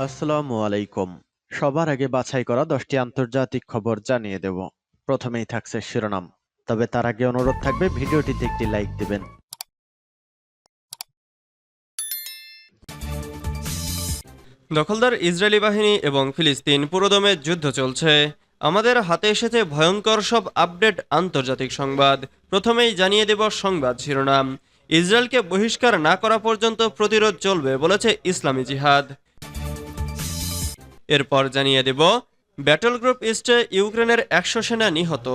আসসালামু আলাইকুম। সবার আগে বাছাই করা 10টি আন্তর্জাতিক খবর জানিয়ে দেব। প্রথমেই থাকছে শিরোনাম। তবে তার আগে অনুরোধ থাকবে ভিডিওটিতে একটি লাইক দিবেন। দখলদার ইসরায়েলি বাহিনী এবং ফিলিস্তিন পুরোদমে যুদ্ধ চলছে। আমাদের হাতে এসেছে ভয়ঙ্কর সব আপডেট আন্তর্জাতিক সংবাদ। প্রথমেই জানিয়ে দেব সংবাদ শিরোনাম। ইসরায়েলকে বহিষ্কার না করা পর্যন্ত প্রতিরোধ চলবে বলেছে ইসলামী জিহাদ। এরপর জানিয়ে দেব ব্যাটল গ্রুপ ইস্টে ইউক্রেনের 100 সেনা নিহত।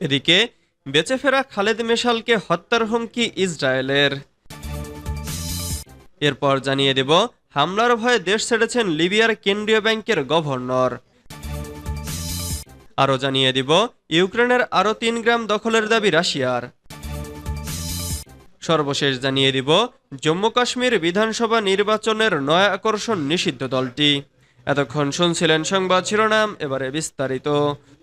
এদিকে বেঁচে ফেরা খালেদ মেশালকে হত্যার হুমকি ইসরায়েলের। এরপর জানিয়ে দেব হামলার ভয়ে দেশ ছেড়েছেন লিবিয়ার কেন্দ্রীয় ব্যাংকের গভর্নর। আরও জানিয়ে দিব ইউক্রেনের আরও 3 গ্রাম দখলের দাবি রাশিয়ার। সর্বশেষ জানিয়ে দিব জম্মু কাশ্মীর বিধানসভা নির্বাচনের নয়া আকর্ষণ নিষিদ্ধ দলটি। এতক্ষণ শুনছিলেন সংবাদ শিরোনাম, এবারে বিস্তারিত।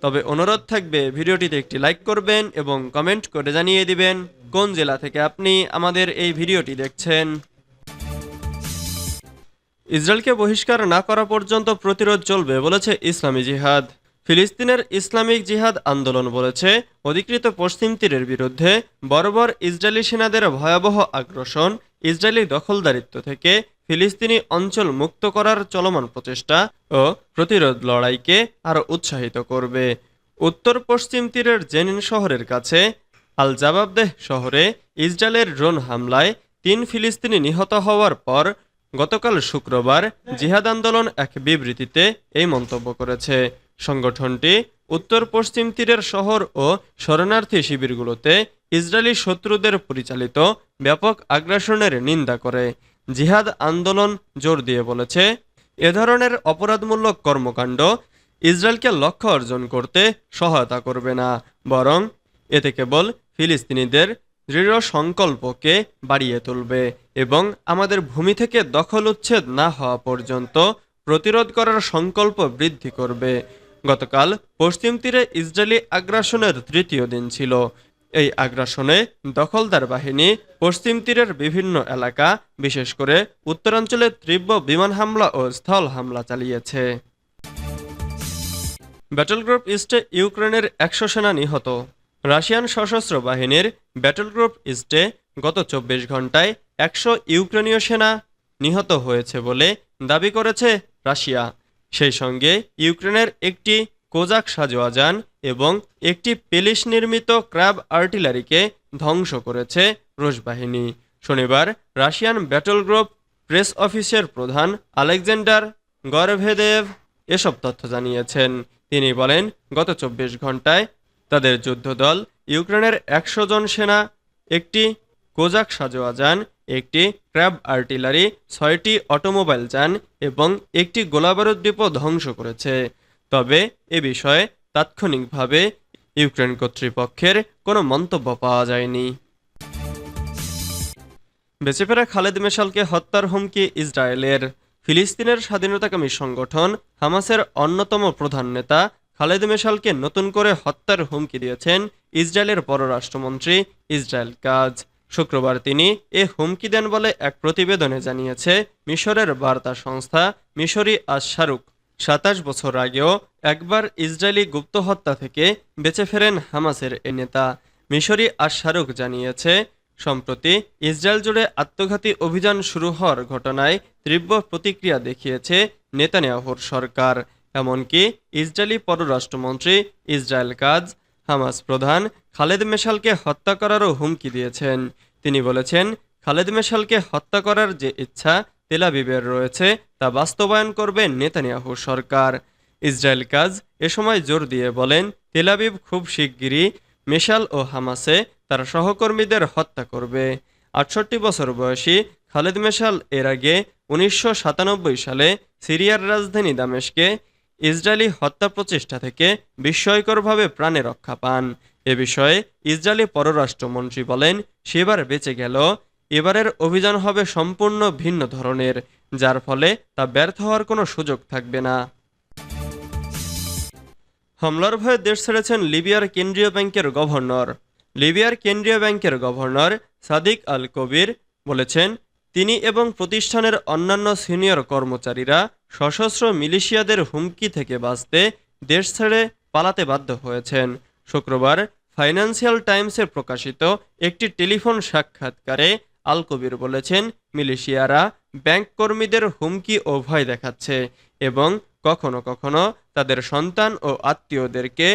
তবে অনুরোধ থাকবে ভিডিওটিতে একটি লাইক করবেন এবং কমেন্ট করে জানিয়ে দিবেন কোন জেলা থেকে আপনি আমাদের এই ভিডিওটি দেখছেন। ইসরায়েলকে বহিষ্কার না করা পর্যন্ত প্রতিরোধ চলবে বলেছে ইসলামী জিহাদ। ফিলিস্তিনের ইসলামিক জিহাদ আন্দোলন বলেছে অধিকৃত পশ্চিম তীরের বিরুদ্ধে বর্বর ইসরায়েলি সেনাদের ভয়াবহ আগ্রাসন ইসরায়েলি দখলদারিত্ব থেকে ফিলিস্তিনি অঞ্চল মুক্ত করার চলমান প্রচেষ্টা ও প্রতিরোধ লড়াইকে আরও উৎসাহিত করবে। উত্তর পশ্চিম তীরের জেনিন শহরের কাছে আল জাবাবদেহ শহরে ইসরায়েলের ড্রোন হামলায় 3 ফিলিস্তিনি নিহত হওয়ার পর গতকাল শুক্রবার জিহাদ আন্দোলন এক বিবৃতিতে এই মন্তব্য করেছে। সংগঠনটি উত্তর পশ্চিম তীরের শহর ও শরণার্থী শিবিরগুলোতে ইসরায়েলি শত্রুদের পরিচালিত ব্যাপক আগ্রাসনের নিন্দা করে। জিহাদ আন্দোলন জোর দিয়ে বলেছে এ ধরনের অপরাধমূলক কর্মকাণ্ড ইসরায়েলকে লক্ষ্য অর্জন করতে সহায়তা করবে না, বরং এতে কেবল ফিলিস্তিনিদের দৃঢ় সংকল্পকে বাড়িয়ে তুলবে এবং আমাদের ভূমি থেকে দখল উচ্ছেদ না হওয়া পর্যন্ত প্রতিরোধ করার সংকল্প বৃদ্ধি করবে। গতকাল পশ্চিম তীরে ইসরায়েলি আগ্রাসনের 3য় দিন ছিল। এই আগ্রাসনে দখলদার বাহিনী পশ্চিম তীরের বিভিন্ন এলাকা, বিশেষ করে উত্তরাঞ্চলে তীব্র বিমান হামলা ও স্থল হামলা চালিয়েছে। ব্যাটল গ্রুপ ইস্টে ইউক্রেনের 100 সেনা নিহত। রাশিয়ান সশস্ত্র বাহিনীর ব্যাটল গ্রুপ ইস্টে গত 24 ঘন্টায় 100 ইউক্রেনীয় সেনা নিহত হয়েছে বলে দাবি করেছে রাশিয়া। সেই সঙ্গে ইউক্রেনের একটি কোজাক সাজোয়া যান এবং একটি পেলিশ নির্মিত ক্র্যাব আর্টিলারিকে ধ্বংস করেছে রুশ বাহিনী। শনিবার রাশিয়ান ব্যাটল গ্রুপ প্রেস অফিসের প্রধান আলেকজান্ডার গরভেদেভ এসব তথ্য জানিয়েছেন। তিনি বলেন, গত 24 ঘন্টায় তাদের যুদ্ধদল ইউক্রেনের 100 জন সেনা, একটি কোজাক সাজোয়া যান, একটি ক্র্যাব আর্টিলারি, 6টি অটোমোবাইল যান এবং একটি গোলাবারুদ ডিপো ধ্বংস করেছে। তবে এ বিষয়ে তাৎক্ষণিকভাবে ইউক্রেন কর্তৃপক্ষের কোনো মন্তব্য পাওয়া যায়নি। বেঁচে ফেরা খালেদ মেশালকে হত্যার হুমকি ইসরায়েলের। ফিলিস্তিনের স্বাধীনতাকামী সংগঠন হামাসের অন্যতম প্রধান নেতা খালেদ মেশালকে নতুন করে হত্যার হুমকি দিয়েছেন ইসরায়েলের পররাষ্ট্রমন্ত্রী ইসরায়েল কাজ। শুক্রবার তিনি এ হুমকি দেন বলে এক প্রতিবেদনে জানিয়েছে মিশরের বার্তা সংস্থা মিশরি আজ শাহরুখ। 27 বছর আগেও একবার ইসরায়েলি গুপ্ত হত্যা থেকে বেঁচে ফেরেন হামাসের এ নেতা। মিশরি আজ শাহরুখ জানিয়েছে, সম্প্রতি ইসরায়েল জুড়ে আত্মঘাতী অভিযান শুরু হওয়ার ঘটনায় তীব্র প্রতিক্রিয়া দেখিয়েছে নেতানিয়াহুর সরকার। এমনকি ইসরায়েলি পররাষ্ট্রমন্ত্রী ইসরায়েল কাজ হামাস প্রধান খালেদ মেশালকে হত্যা করারও হুমকি দিয়েছেন। তিনি বলেছেন, খালেদ মেশালকে হত্যা করার যে ইচ্ছা তেল আবিবের রয়েছে তা বাস্তবায়ন করবে নেতানিয়াহু সরকার। ইসরায়েল কাজ এ সময় জোর দিয়ে বলেন, তেল আবিব খুব শিগগিরই মেশাল ও হামাসে তার সহকর্মীদের হত্যা করবে। 68 বছর বয়সী খালেদ মেশাল এর আগে 1997 সালে সিরিয়ার রাজধানী দামেস্কে ইসরায়েলি হত্যা প্রচেষ্টা থেকে বিস্ময়করভাবে প্রাণে রক্ষা পান। এ বিষয়ে ইসরায়েলি পররাষ্ট্রমন্ত্রী বলেন, সেবার বেঁচে গেল। এবারের অভিযান হবে সম্পূর্ণ ভিন্ন ধরনের, যার ফলে তা ব্যর্থ হওয়ার কোনো সুযোগ থাকবে না। হামলার ভয়ে দেশ ছেড়েছেন লিবিয়ার কেন্দ্রীয় ব্যাংকের গভর্নর। লিবিয়ার কেন্দ্রীয় ব্যাংকের গভর্নর সাদিক আল কবির বলেছেন, তিনি এবং প্রতিষ্ঠানের অন্যান্য সিনিয়র কর্মচারীরা সশস্ত্র মিলিশিয়াদের হুমকি থেকে বাঁচতে দেশ ছেড়ে পালাতে বাধ্য হয়েছেন। শুক্রবার ফাইন্যান্সিয়াল টাইমসে প্রকাশিত একটি টেলিফোন সাক্ষাৎকারে আল কবির বলেছেন, মিলিশিয়ারা ব্যাংক কর্মীদের হুমকি ও ভয় দেখাচ্ছে এবং কখনো কখনো তাদের সন্তান ও আত্মীয়দেরকে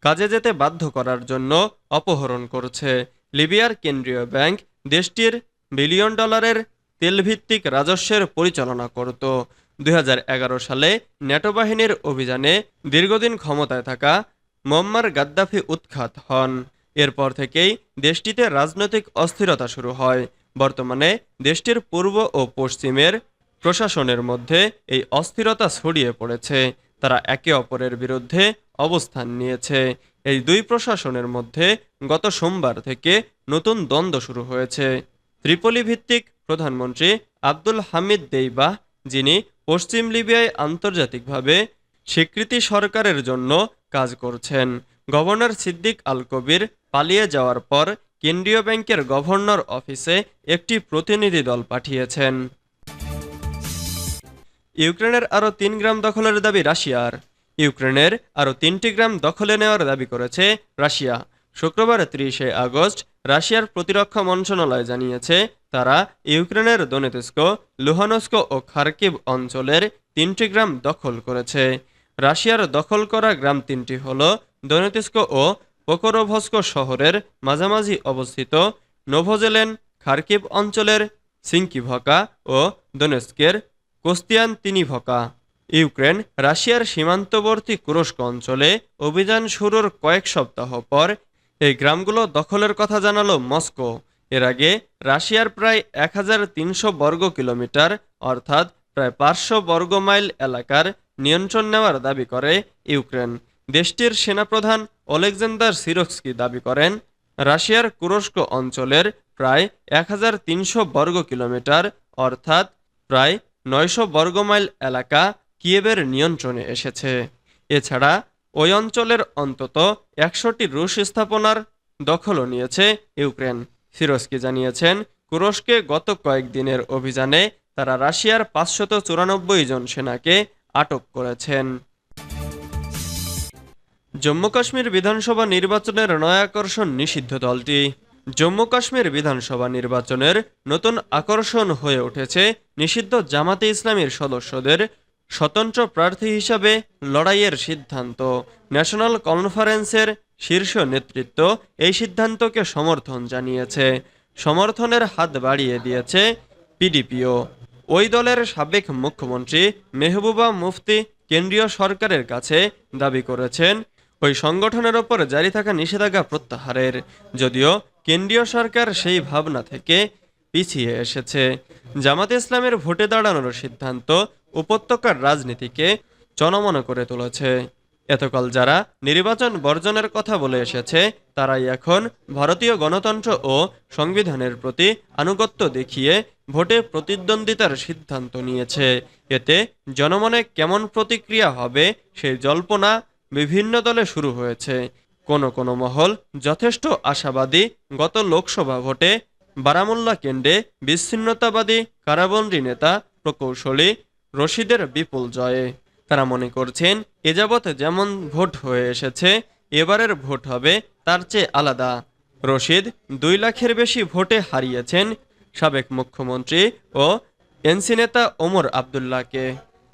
কাজে যেতে বাধ্য করার জন্য অপহরণ করছে। লিবিয়ার কেন্দ্রীয় ব্যাংক দেশটির বিলিয়ন ডলারের তেলভিত্তিক রাজস্বের পরিচালনা করত। 2011 সালে ন্যাটো বাহিনীর অভিযানে দীর্ঘদিন ক্ষমতায় থাকা মুয়াম্মার গাদ্দাফি উৎখাত হন। এরপর থেকেই দেশটিতে রাজনৈতিক অস্থিরতা শুরু হয়। বর্তমানে দেশটির পূর্ব ও পশ্চিমের প্রশাসনের মধ্যে এই অস্থিরতা ছড়িয়ে পড়েছে। তারা একে অপরের বিরুদ্ধে অবস্থান নিয়েছে। এই দুই প্রশাসনের মধ্যে গত সোমবার থেকে নতুন দ্বন্দ্ব শুরু হয়েছে। ত্রিপলি ভিত্তিক প্রধানমন্ত্রী আব্দুল হামিদ দেইবাহ, যিনি পশ্চিম লিবিয়ায় আন্তর্জাতিকভাবে স্বীকৃতি সরকারের জন্য কাজ করছেন, গভর্নর সিদ্দিক আল কবির পালিয়ে যাওয়ার পর কেন্দ্রীয় ব্যাংকের গভর্নর অফিসে একটি প্রতিনিধি দল পাঠিয়েছেন। ইউক্রেনের আরও 3 গ্রাম দখলের দাবি রাশিয়ার। ইউক্রেনের আরও 3টি গ্রাম দখলে নেওয়ার দাবি করেছে রাশিয়া। শুক্রবার 30 আগস্ট রাশিয়ার প্রতিরক্ষা মন্ত্রণালয় জানিয়েছে, তারা ইউক্রেনের দনেৎস্ক, লুহানস্ক ও খার্কিভ অঞ্চলের 3টি গ্রাম দখল করেছে। রাশিয়ার দখল করা গ্রাম 3টি হল দনেৎস্ক ও পোকরোভস্ক শহরের মাঝামাঝি অবস্থিত নোভোজেলেন, খার্কিভ অঞ্চলের সিঙ্কিভকা ও দনেৎস্কের কোস্তিয়ানতিনিভকা। ইউক্রেন রাশিয়ার সীমান্তবর্তী কুরস্ক অঞ্চলে অভিযান শুরুর কয়েক সপ্তাহ পর এই গ্রামগুলো দখলের কথা জানালো মস্কো। এর আগে রাশিয়ার প্রায় 1300 বর্গ কিলোমিটার অর্থাৎ প্রায় 500 বর্গ মাইল এলাকার নিয়ন্ত্রণ নেওয়ার দাবি করে ইউক্রেন। দেশটির সেনাপ্রধান ওলেকজান্ডার সিরস্কি দাবি করেন, রাশিয়ার কুরস্ক অঞ্চলের প্রায় 1300 বর্গ কিলোমিটার অর্থাৎ প্রায় 900 বর্গমাইল এলাকা কিয়েভের নিয়ন্ত্রণে এসেছে। এছাড়া ওই অঞ্চলের অন্তত 100টি রুশ স্থাপনার দখলও নিয়েছে ইউক্রেন। সিরস্কি জানিয়েছেন, কুরস্কে গত কয়েকদিনের অভিযানে তারা রাশিয়ার 594 জন সেনাকে আটক করেছেন। জম্মু কাশ্মীর বিধানসভা নির্বাচনের নয়া আকর্ষণ নিষিদ্ধ দলটি। জম্মু কাশ্মীর বিধানসভা নির্বাচনের নতুন আকর্ষণ হয়ে উঠেছে নিষিদ্ধ জামাতে ইসলামীর সদস্যদের স্বতন্ত্র প্রার্থী হিসাবে লড়াইয়ের সিদ্ধান্ত। ন্যাশনাল কনফারেন্সের শীর্ষ নেতৃত্ব এই সিদ্ধান্তকে সমর্থন জানিয়েছে। সমর্থনের হাত বাড়িয়ে দিয়েছে পিডিপিও। ওই দলের সাবেক মুখ্যমন্ত্রী মেহবুবা মুফতি কেন্দ্রীয় সরকারের কাছে দাবি করেছেন ওই সংগঠনের ওপর জারি থাকা নিষেধাজ্ঞা প্রত্যাহারের, যদিও কেন্দ্রীয় সরকার সেই ভাবনা থেকে পিছিয়ে এসেছে। জামাতে ইসলামের ভোটে দাঁড়ানোর সিদ্ধান্ত উপত্যকার রাজনীতিকে চনমনে করে তুলেছে। এতকাল যারা নির্বাচন বর্জনের কথা বলে এসেছে, তারাই এখন ভারতীয় গণতন্ত্র ও সংবিধানের প্রতি আনুগত্য দেখিয়ে ভোটে প্রতিদ্বন্দ্বিতার সিদ্ধান্ত নিয়েছে। এতে জনমনে কেমন প্রতিক্রিয়া হবে সেই জল্পনা বিভিন্ন দলে শুরু হয়েছে। কোনো মহল যথেষ্ট আশাবাদী গত লোকসভা ভোটে বারামুল্লা কেন্দ্রে বিচ্ছিন্নতাবাদী কারাবন্দী নেতা প্রকৌশলী রশিদের বিপুল জয়ে। তারা মনে করছেন, এ যাবৎ যেমন ভোট হয়ে এসেছে, এবারের ভোট হবে তার চেয়ে আলাদা। রশিদ 2 লাখের বেশি ভোটে হারিয়েছেন সাবেক মুখ্যমন্ত্রী ও এনসি নেতা ওমর আবদুল্লাহকে।